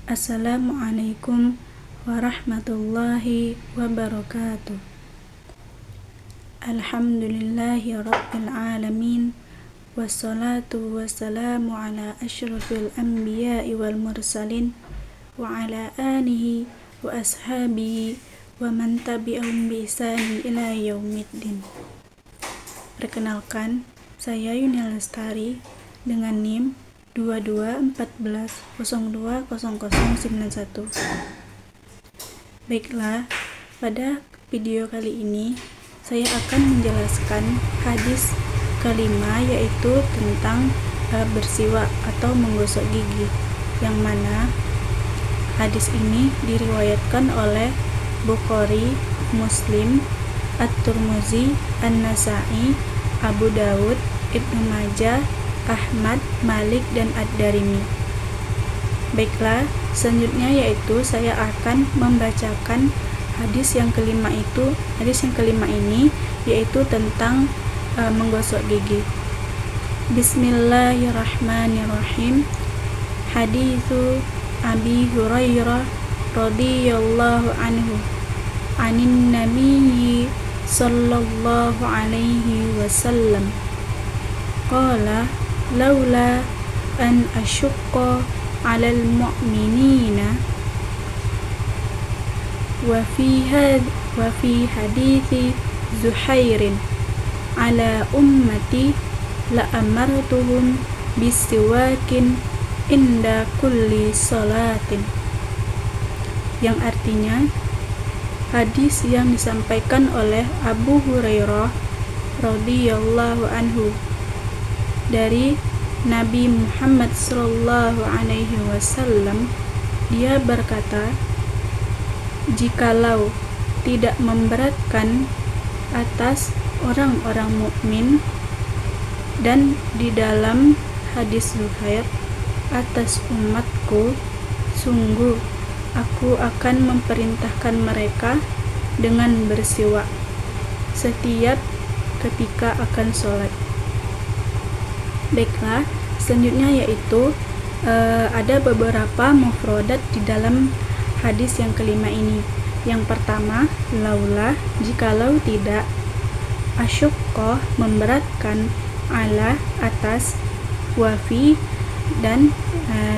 Assalamualaikum warahmatullahi wabarakatuh. Alhamdulillahi rabbil alamin. Wassalatu wassalamu ala asyrafil anbiya'i wal mursalin wa ala alihi wa ashabihi wa man tabi'ahum bi ihsanin ila yaumiddin. Perkenalkan, saya Yuni Lestari dengan NIM 2214020091. Baiklah, pada video kali ini saya akan menjelaskan hadis kelima, yaitu tentang bersiwak atau menggosok gigi, yang mana hadis ini diriwayatkan oleh Bukhari, Muslim, At-Tirmidzi, An-Nasa'i, Abu Dawud, Ibnu Majah, Ahmad, Malik, dan Ad-Darimi. Baiklah, selanjutnya yaitu saya akan membacakan hadis yang kelima ini yaitu tentang menggosok gigi. Bismillahirrahmanirrahim. Haditsu Abi Hurairah radhiyallahu anhu anin nabiyyi sallallahu alaihi wasallam qala laula an asyqa 'alal mu'minina wa fi hadithi Zuhairin ala ummati la amartuhum bisiwakin inda kulli salatin, yang artinya hadis yang disampaikan oleh Abu Hurairah radhiyallahu anhu dari Nabi Muhammad sallallahu alaihi wasallam. Dia berkata, jikalau tidak memberatkan atas orang-orang mukmin, dan di dalam hadis Zuhair, atas umatku, sungguh aku akan memerintahkan mereka dengan bersiwak setiap ketika akan sholat. Baiklah, selanjutnya yaitu ada beberapa mufradat di dalam hadis yang kelima ini. Yang pertama, laula, jikalau tidak, asyuqqah, memberatkan, ala, atas, wafi, dan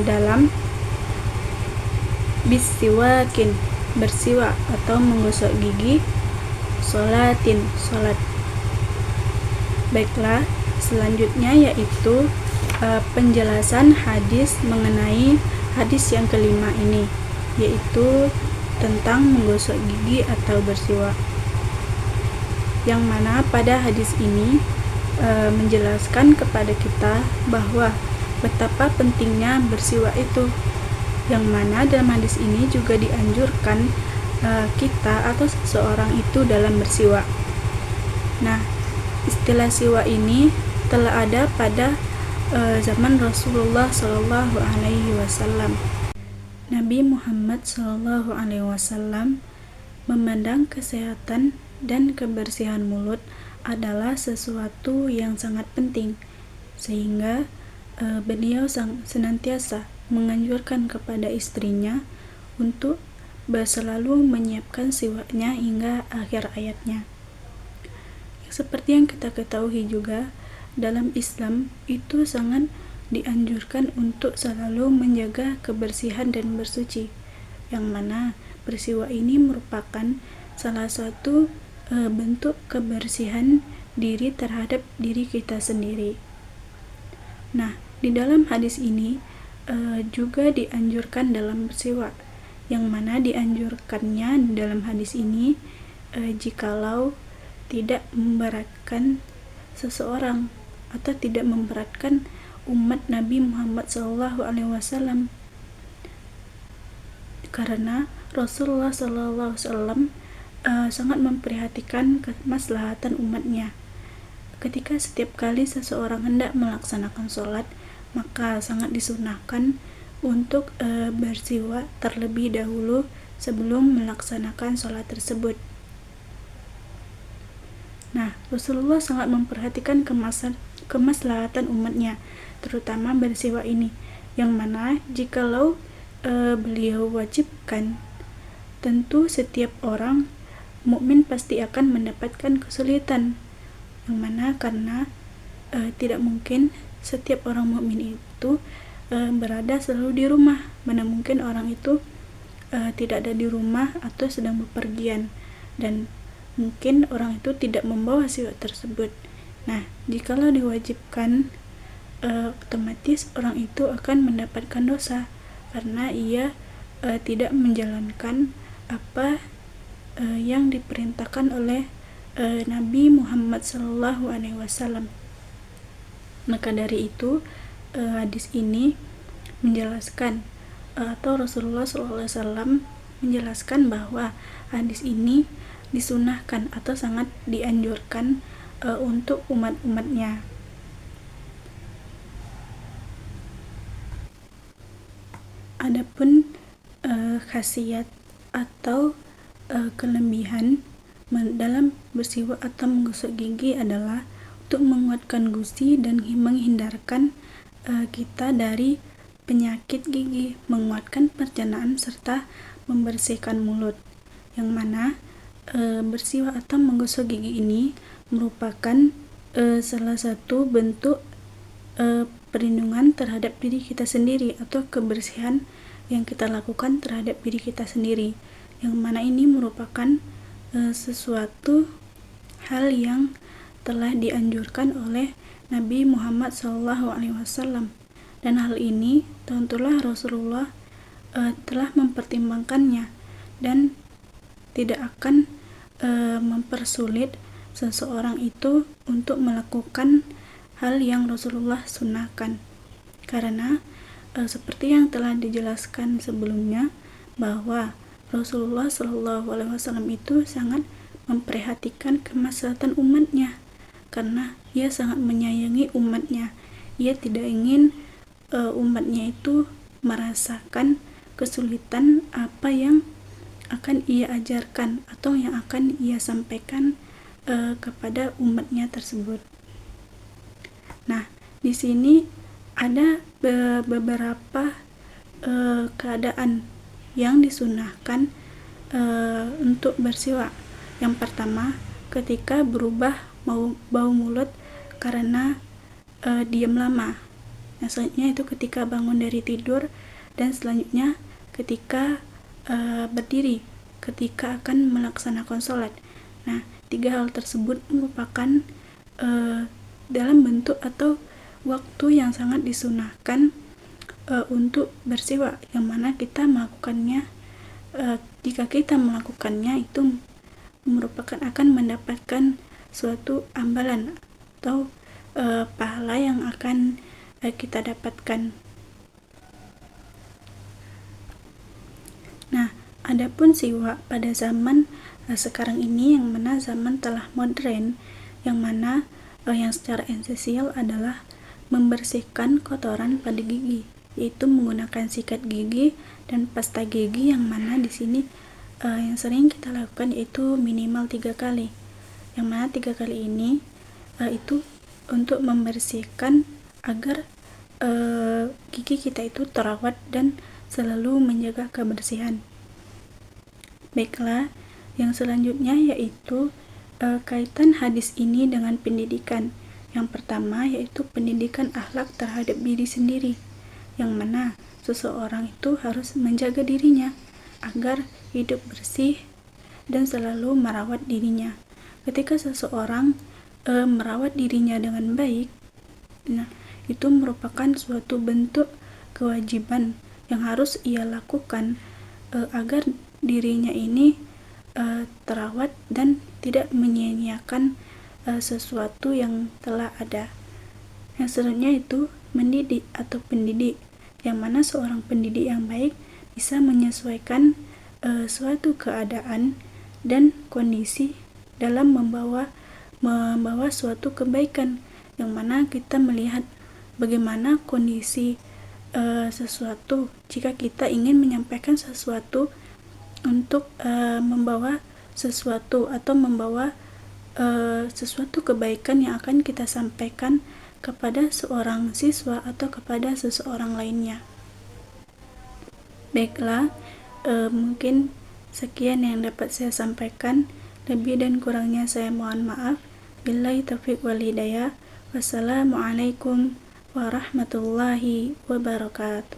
dalam, bisiwakin, bersiwak atau menggosok gigi, sholatin, sholat. Baiklah, selanjutnya yaitu penjelasan hadis mengenai hadis yang kelima ini, yaitu tentang menggosok gigi atau bersiwak, yang mana pada hadis ini menjelaskan kepada kita bahwa betapa pentingnya bersiwak itu, yang mana dalam hadis ini juga dianjurkan kita atau seseorang itu dalam bersiwak. Nah, istilah siwak ini telah ada pada zaman Rasulullah Shallallahu Alaihi Wasallam. Nabi Muhammad Shallallahu Alaihi Wasallam memandang kesehatan dan kebersihan mulut adalah sesuatu yang sangat penting, sehingga beliau senantiasa menganjurkan kepada istrinya untuk selalu menyiapkan siwaknya hingga akhir ayatnya. Seperti yang kita ketahui juga, dalam Islam itu sangat dianjurkan untuk selalu menjaga kebersihan dan bersuci, yang mana bersiwak ini merupakan salah satu bentuk kebersihan diri terhadap diri kita sendiri. Nah, di dalam hadis ini juga dianjurkan dalam bersiwak, yang mana dianjurkannya dalam hadis ini jikalau tidak memberatkan seseorang atau tidak memberatkan umat Nabi Muhammad SAW, karena Rasulullah SAW sangat memperhatikan kemaslahatan umatnya. Ketika setiap kali seseorang hendak melaksanakan sholat, maka sangat disunahkan untuk bersiwak terlebih dahulu sebelum melaksanakan sholat tersebut. Nah, Rasulullah sangat memperhatikan kemaslahatan umatnya, terutama bersiwak ini, yang mana jikalau beliau wajibkan, tentu setiap orang mukmin pasti akan mendapatkan kesulitan, yang mana karena tidak mungkin setiap orang mukmin itu berada selalu di rumah. Mana mungkin orang itu tidak ada di rumah atau sedang bepergian, dan mungkin orang itu tidak membawa sifat tersebut. Nah, jikalau diwajibkan, otomatis orang itu akan mendapatkan dosa karena ia tidak menjalankan apa yang diperintahkan oleh Nabi Muhammad SAW. Maka dari itu hadis ini menjelaskan atau Rasulullah SAW menjelaskan bahwa hadis ini disunahkan atau sangat dianjurkan untuk umat-umatnya. Adapun khasiat atau kelebihan dalam bersiwak atau menggosok gigi adalah untuk menguatkan gusi dan menghindarkan kita dari penyakit gigi, menguatkan pencernaan serta membersihkan mulut. Yang mana bersiwak atau menggosok gigi ini merupakan salah satu bentuk perlindungan terhadap diri kita sendiri atau kebersihan yang kita lakukan terhadap diri kita sendiri, yang mana ini merupakan sesuatu hal yang telah dianjurkan oleh Nabi Muhammad SAW, dan hal ini tentulah Rasulullah telah mempertimbangkannya dan tidak akan mempersulit seseorang itu untuk melakukan hal yang Rasulullah sunahkan, karena seperti yang telah dijelaskan sebelumnya bahwa Rasulullah SAW itu sangat memperhatikan kemaslahatan umatnya, karena ia sangat menyayangi umatnya. Ia tidak ingin umatnya itu merasakan kesulitan apa yang akan ia ajarkan atau yang akan ia sampaikan kepada umatnya tersebut. Nah, di sini ada beberapa keadaan yang disunahkan untuk bersiwak. Yang pertama, ketika berubah bau mulut karena diam lama. Nah, selanjutnya itu ketika bangun dari tidur, dan selanjutnya ketika berdiri, ketika akan melaksanakan sholat. Nah, 3 hal tersebut merupakan dalam bentuk atau waktu yang sangat disunahkan untuk bersiwak, yang mana kita melakukannya jika kita melakukannya itu merupakan akan mendapatkan suatu ambalan atau pahala yang akan kita dapatkan. Nah, adapun siwak pada zaman sekarang ini, yang mana zaman telah modern, yang mana yang secara esensial adalah membersihkan kotoran pada gigi, yaitu menggunakan sikat gigi dan pasta gigi, yang mana di sini yang sering kita lakukan yaitu minimal 3 kali, yang mana 3 kali ini itu untuk membersihkan agar gigi kita itu terawat dan selalu menjaga kebersihan. Baiklah, yang selanjutnya yaitu kaitan hadis ini dengan pendidikan. Yang pertama yaitu pendidikan akhlak terhadap diri sendiri, yang mana seseorang itu harus menjaga dirinya agar hidup bersih dan selalu merawat dirinya. Ketika seseorang merawat dirinya dengan baik, nah, itu merupakan suatu bentuk kewajiban yang harus ia lakukan agar dirinya ini terawat dan tidak menyia-nyiakan sesuatu yang telah ada. Yang selanjutnya itu mendidik atau pendidik, yang mana seorang pendidik yang baik bisa menyesuaikan suatu keadaan dan kondisi dalam membawa suatu kebaikan, yang mana kita melihat bagaimana kondisi sesuatu jika kita ingin menyampaikan sesuatu untuk membawa sesuatu atau membawa sesuatu kebaikan yang akan kita sampaikan kepada seorang siswa atau kepada seseorang lainnya. Baiklah, mungkin sekian yang dapat saya sampaikan. Lebih dan kurangnya saya mohon maaf. Billahi taufiq wal hidayah. Wassalamualaikum warahmatullahi wabarakatuh.